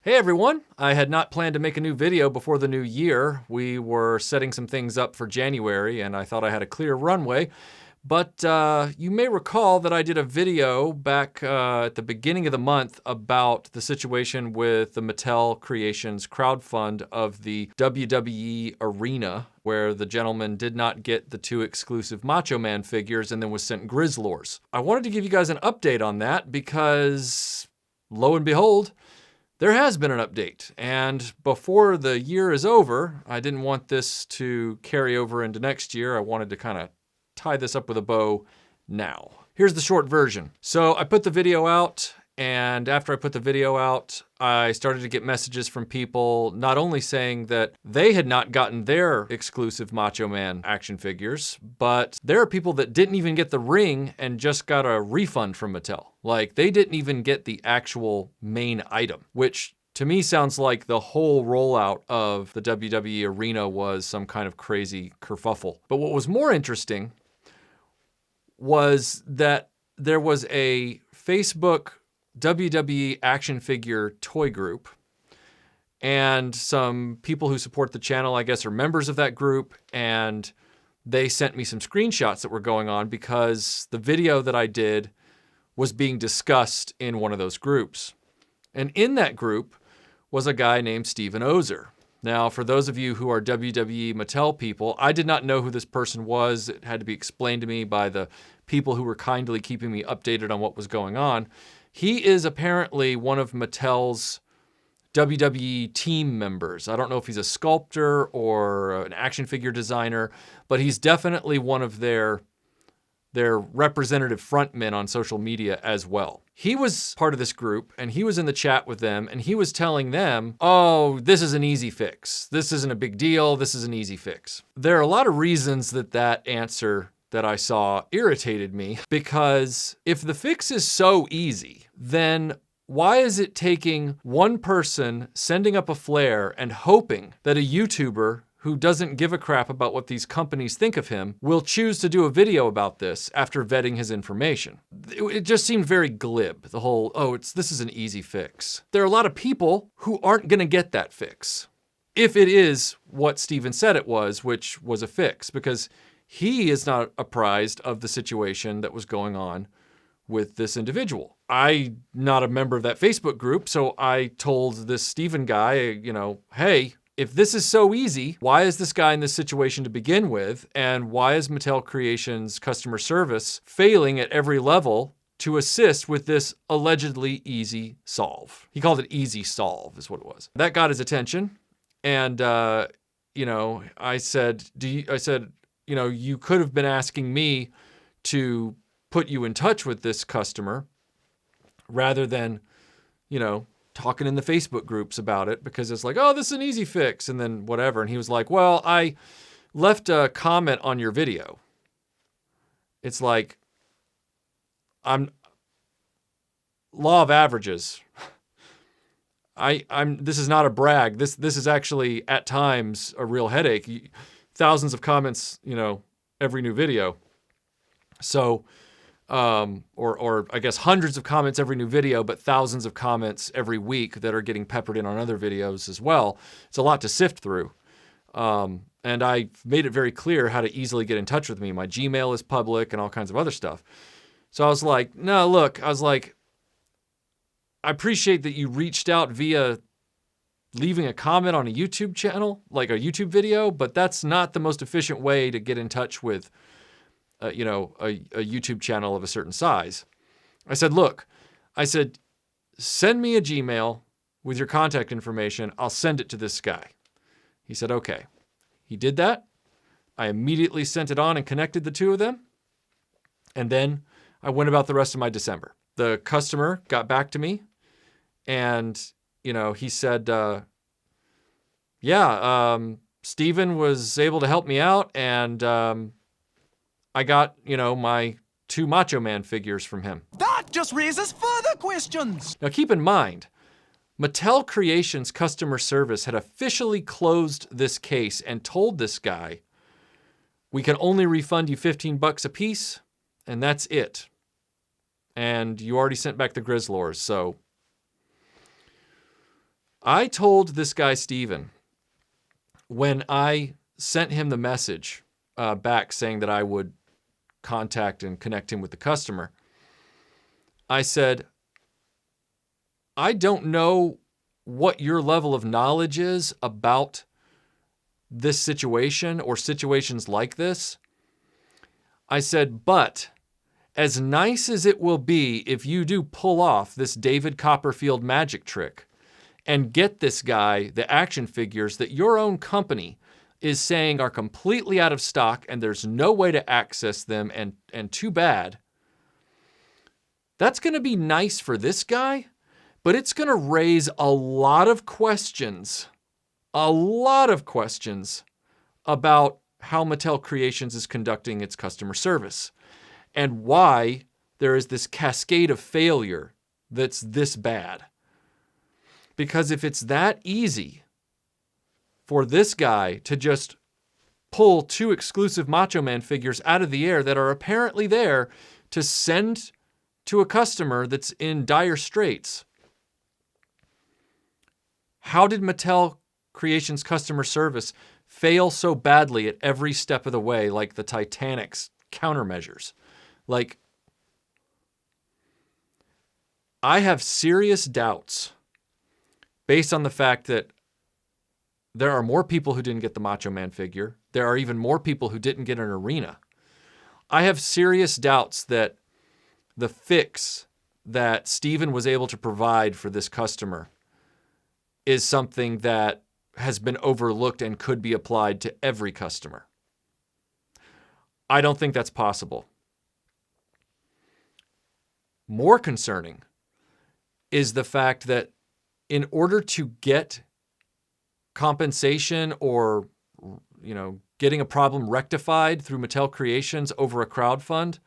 Hey everyone, I had not planned to make a new video before the new year. We were setting some things up for January and I thought I had a clear runway. But you may recall that I did a video back at the beginning of the month about the situation with the Mattel Creations crowdfund of the WWE Arena, where the gentleman did not get the 2 exclusive Macho Man figures and then was sent Grizzlors. I wanted to give you guys an update on that because, lo and behold, there has been an update, and before the year is over, I didn't want this to carry over into next year. I wanted to kind of tie this up with a bow now. Here's the short version. So I put the video out, and after I put the video out, I started to get messages from people not only saying that they had not gotten their exclusive Macho Man action figures, but there are people that didn't even get the ring and just got a refund from Mattel. Like, they didn't even get the actual main item, which to me sounds like the whole rollout of the WWE Arena was some kind of crazy kerfuffle. But what was more interesting was that there was a Facebook WWE action figure toy group, and some people who support the channel, I guess, are members of that group, and they sent me some screenshots that were going on because the video that I did was being discussed in one of those groups. And in that group was a guy named Steven Ozer. Now, for those of you who are WWE Mattel people, I did not know who this person was. It had to be explained to me by the people who were kindly keeping me updated on what was going on. He is apparently one of Mattel's WWE team members. I don't know if he's a sculptor or an action figure designer, but he's definitely one of their representative frontmen on social media as well. He was part of this group, and he was in the chat with them, and he was telling them, oh, this is an easy fix. This isn't a big deal. This is an easy fix. There are a lot of reasons that answer that I saw irritated me, because if the fix is so easy, then why is it taking one person sending up a flare and hoping that a YouTuber who doesn't give a crap about what these companies think of him will choose to do a video about this after vetting his information? It just seemed very glib, the whole, oh, this is an easy fix. There are a lot of people who aren't gonna get that fix, if it is what Steven said it was, which was a fix, because he is not apprised of the situation that was going on with this individual. I'm not a member of that Facebook group, so I told this Steven guy, hey, if this is so easy, why is this guy in this situation to begin with? And why is Mattel Creations customer service failing at every level to assist with this allegedly easy solve? He called it easy solve is what it was. That got his attention. And, I said, you could have been asking me to put you in touch with this customer rather than, talking in the Facebook groups about it, because it's like, oh, this is an easy fix, and then whatever. And he was like, well, I left a comment on your video. It's like, I'm law of averages. This is not a brag. This is actually at times a real headache. Thousands of comments, every new video. So, or I guess hundreds of comments every new video, but thousands of comments every week that are getting peppered in on other videos as well. It's a lot to sift through. And I made it very clear how to easily get in touch with me. My Gmail is public and all kinds of other stuff. So I was like, no, look, I appreciate that you reached out via leaving a comment on a YouTube channel, like a YouTube video, but that's not the most efficient way to get in touch with a YouTube channel of a certain size. I said, look, send me a Gmail with your contact information. I'll send it to this guy. He said, okay. He did that. I immediately sent it on and connected the two of them. And then I went about the rest of my December. The customer got back to me and, he said, Steven was able to help me out, and I got, my 2 Macho Man figures from him. That just raises further questions. Now keep in mind, Mattel Creations customer service had officially closed this case and told this guy, we can only refund you $15 a piece, and that's it. And you already sent back the Grizzlors, so I told this guy, Steven, when I sent him the message back saying that I would contact and connect him with the customer, I said, I don't know what your level of knowledge is about this situation or situations like this. I said, but as nice as it will be if you do pull off this David Copperfield magic trick and get this guy the action figures that your own company is saying are completely out of stock and there's no way to access them and too bad, that's going to be nice for this guy, but it's going to raise a lot of questions about how Mattel Creations is conducting its customer service and why there is this cascade of failure that's this bad. Because if it's that easy for this guy to just pull 2 exclusive Macho Man figures out of the air that are apparently there to send to a customer that's in dire straits, how did Mattel Creations customer service fail so badly at every step of the way, like the Titanic's countermeasures? Like, I have serious doubts based on the fact that there are more people who didn't get the Macho Man figure. There are even more people who didn't get an arena. I have serious doubts that the fix that Steven was able to provide for this customer is something that has been overlooked and could be applied to every customer. I don't think that's possible. More concerning is the fact that in order to get compensation or, getting a problem rectified through Mattel Creations over a crowdfund,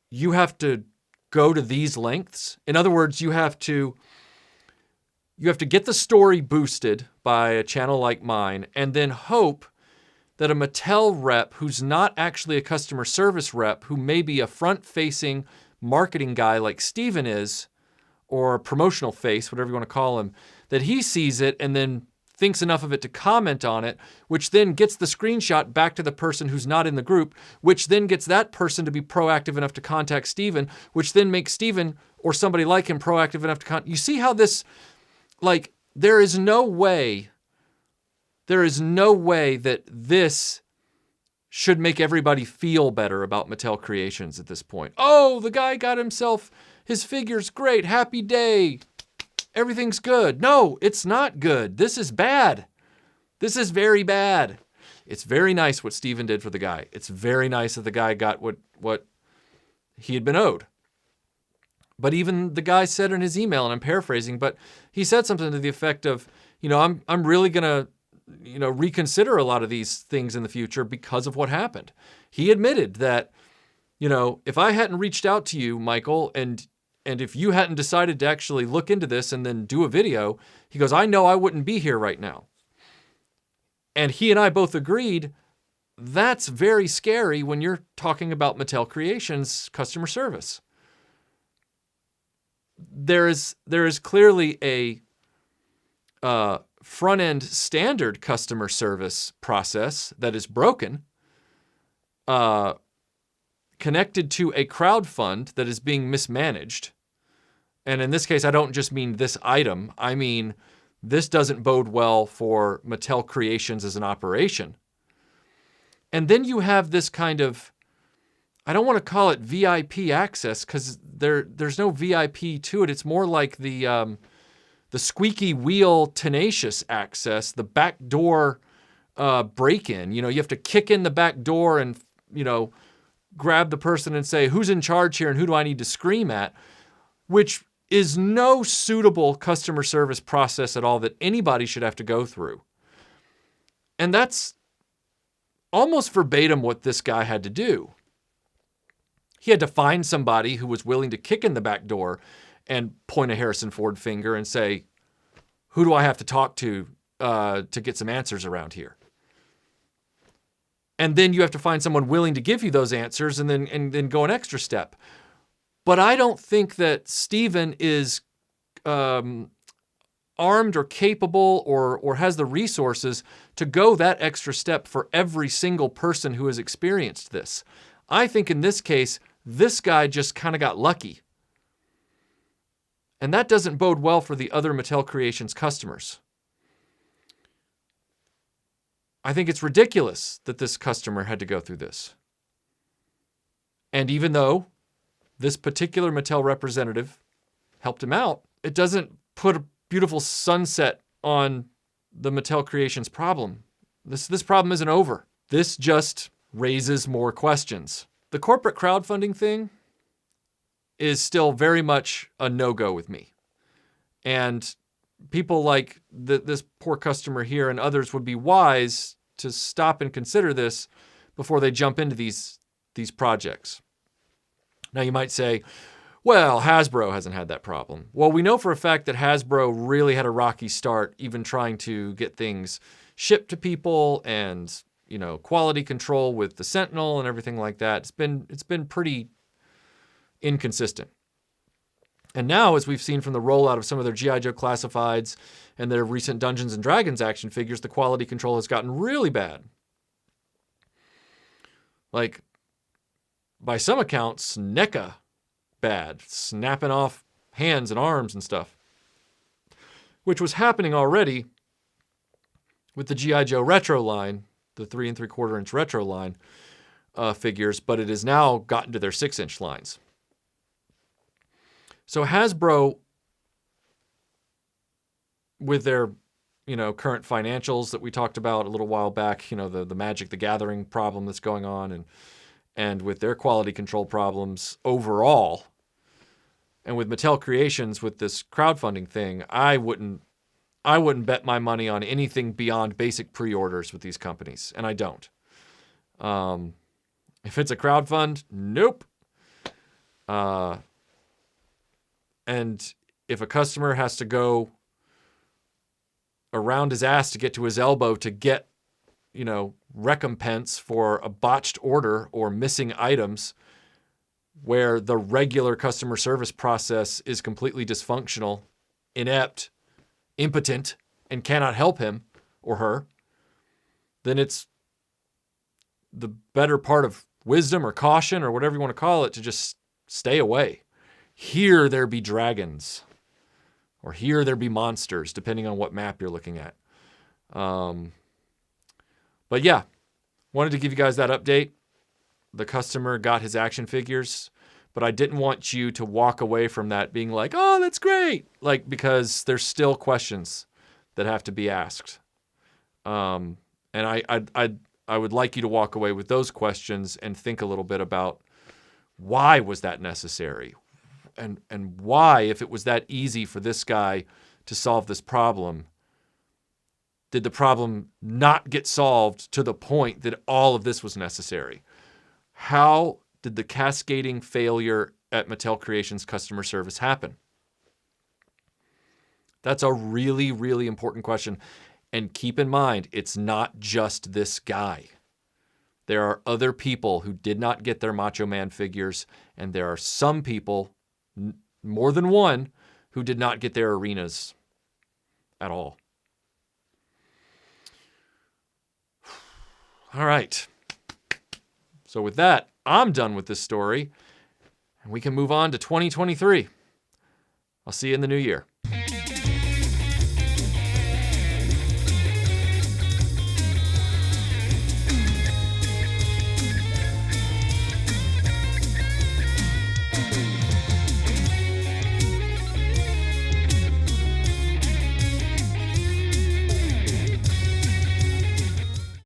you have to go to these lengths. In other words, you have to get the story boosted by a channel like mine and then hope that a Mattel rep who's not actually a customer service rep, who may be a front-facing marketing guy like Steven is, or a promotional face, whatever you want to call him, that he sees it and then thinks enough of it to comment on it, which then gets the screenshot back to the person who's not in the group, which then gets that person to be proactive enough to contact Steven, which then makes Steven or somebody like him proactive enough to contact. You see how this, there is no way that this should make everybody feel better about Mattel Creations at this point. Oh, the guy got himself his figure's great. Happy day. Everything's good. No, it's not good. This is bad. This is very bad. It's very nice what Steven did for the guy. It's very nice that the guy got what he had been owed. But even the guy said in his email, and I'm paraphrasing, but he said something to the effect of, I'm really going to, reconsider a lot of these things in the future because of what happened. He admitted that, if I hadn't reached out to you, Michael, and if you hadn't decided to actually look into this and then do a video, he goes, I know I wouldn't be here right now. And he and I both agreed that's very scary when you're talking about Mattel Creations customer service. There is clearly a front-end standard customer service process that is broken, connected to a crowdfund that is being mismanaged. And in this case, I don't just mean this item. I mean, this doesn't bode well for Mattel Creations as an operation. And then you have this kind of, I don't want to call it VIP access because there's no VIP to it. It's more like the squeaky wheel tenacious access, the backdoor break-in. You have to kick in the back door and, grab the person and say, who's in charge here and who do I need to scream at? Which is no suitable customer service process at all that anybody should have to go through. And that's almost verbatim what this guy had to do. He had to find somebody who was willing to kick in the back door and point a Harrison Ford finger and say, who do I have to talk to get some answers around here? And then you have to find someone willing to give you those answers and then go an extra step. But I don't think that Steven is on armed or capable or has the resources to go that extra step for every single person who has experienced this. I think in this case, this guy just kind of got lucky. And that doesn't bode well for the other Mattel Creations customers. I think it's ridiculous that this customer had to go through this. And even though this particular Mattel representative helped him out, it doesn't put a beautiful sunset on the Mattel Creations problem. This problem isn't over. This just raises more questions. The corporate crowdfunding thing is still very much a no-go with me. And people like this poor customer here and others would be wise to stop and consider this before they jump into these projects. Now you might say, well, Hasbro hasn't had that problem. Well, we know for a fact that Hasbro really had a rocky start, even trying to get things shipped to people and, quality control with the Sentinel and everything like that. It's been pretty inconsistent. And now, as we've seen from the rollout of some of their G.I. Joe classifieds and their recent Dungeons & Dragons action figures, the quality control has gotten really bad. Like, by some accounts, NECA bad, snapping off hands and arms and stuff, which was happening already with the G.I. Joe retro line, the 3 3/4-inch retro line figures, but it has now gotten to their 6-inch lines. So Hasbro, with their, current financials that we talked about a little while back, the Magic the Gathering problem that's going on, and with their quality control problems overall, and with Mattel Creations with this crowdfunding thing, I wouldn't bet my money on anything beyond basic pre-orders with these companies, and I don't. If it's a crowdfund, nope. And if a customer has to go around his ass to get to his elbow to get, recompense for a botched order or missing items where the regular customer service process is completely dysfunctional, inept, impotent, and cannot help him or her, then it's the better part of wisdom or caution or whatever you want to call it to just stay away. Here there be dragons, or here there be monsters, depending on what map you're looking at. But yeah, wanted to give you guys that update. The customer got his action figures, but I didn't want you to walk away from that being like, oh, that's great. Because there's still questions that have to be asked. And I would like you to walk away with those questions and think a little bit about why was that necessary? And why, if it was that easy for this guy to solve this problem, did the problem not get solved to the point that all of this was necessary? How did the cascading failure at Mattel Creations customer service happen? That's a really, really important question. And keep in mind, it's not just this guy. There are other people who did not get their Macho Man figures, and there are some people, more than one, who did not get their arenas at all. All right. So with that, I'm done with this story, and we can move on to 2023. I'll see you in the new year.